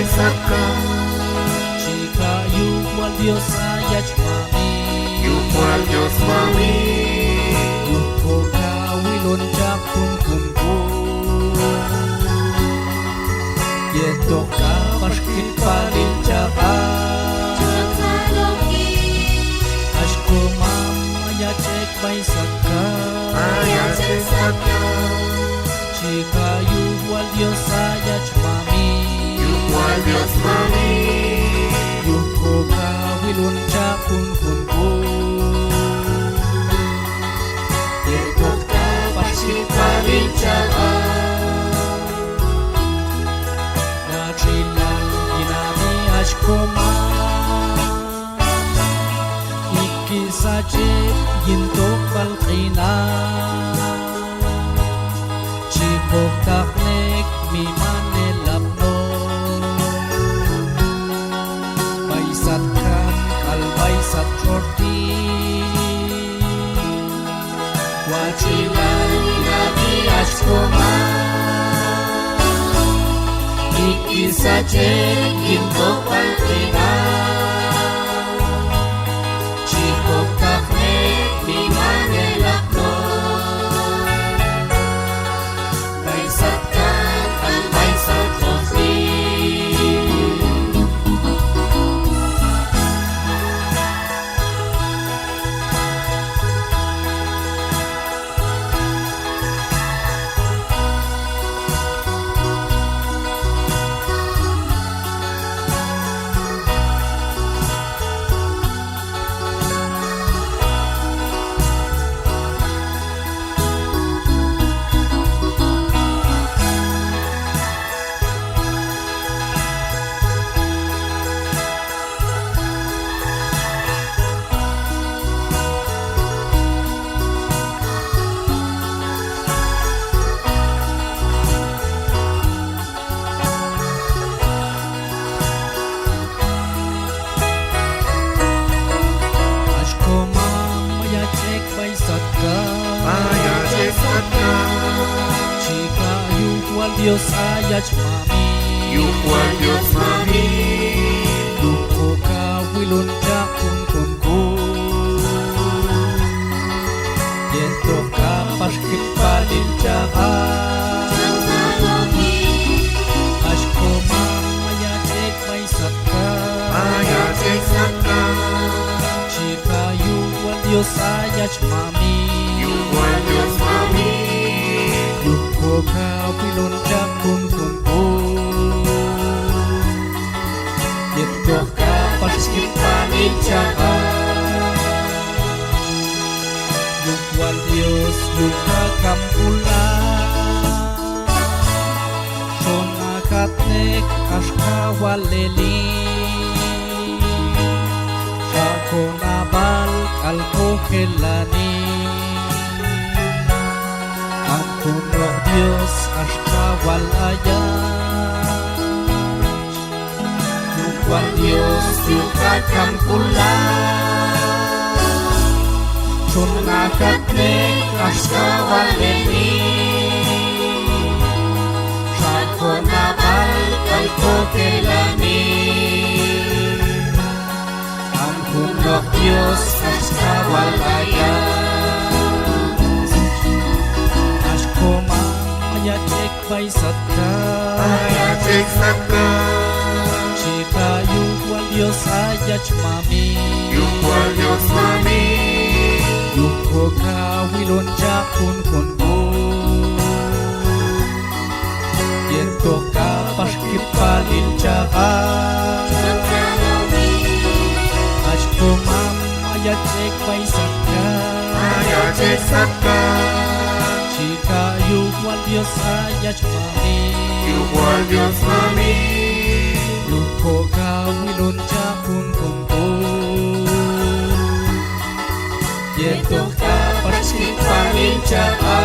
saka Jika yukwal Dios ayach mami yukwal Diyos mami Yuko kawilon jakun kunku Yeto ka paskit palin jaka Ashko mama ya cek bay saka ayat saka Jika yukwal Dios ayach mami yukwal Diyos mami Yuko kawilon jakun kunku Yeto ka paskit palin jaka Natrilang inami ashko mama Ikisajik gintok balkina Chipok taknek mi manelapno Baysat kan kalbaysat chorti Wachilan inami ashkoma Ikisajik gintok balkina Chipok taknek mi manelapno Baysat kan kalbaysat chorti Ashko mama ya cek baysat ka ayat saka Jika yukwal Dios ayach mami yukwal Diyos mami Yuko kawilon jakun kunku Yento ka paskit palin jaka Ashko mama ya cek baysat ka ayat saka Jika yukwal Dios ayach mami yukwal Diyos mami Yuko kawilon jakun kunku Yento ka paskit palin jaka Yukwal Dios yuka kampula Shona katnek ashka waleli Shako nabal kalko helani Ampuno Dios ashka walayach Yukwal Dios yuka kampula Shona katnek ashka waleli Shako nabal kalko helani Ampuno Dios ashka walayach Ashko mama ya cek baysat ka ayat saka Jika yukwal Dios ayach mami yukwal Diyos mami Yuko kawilon jakun kunku Yento ka paskit palin jaka Ashko mama ya cek baysat ka ayat saka Jika yukwal Dios ayach mami yukwal Diyos mami Yuko kawilon jakun kunku Yento ka paskit palin jaka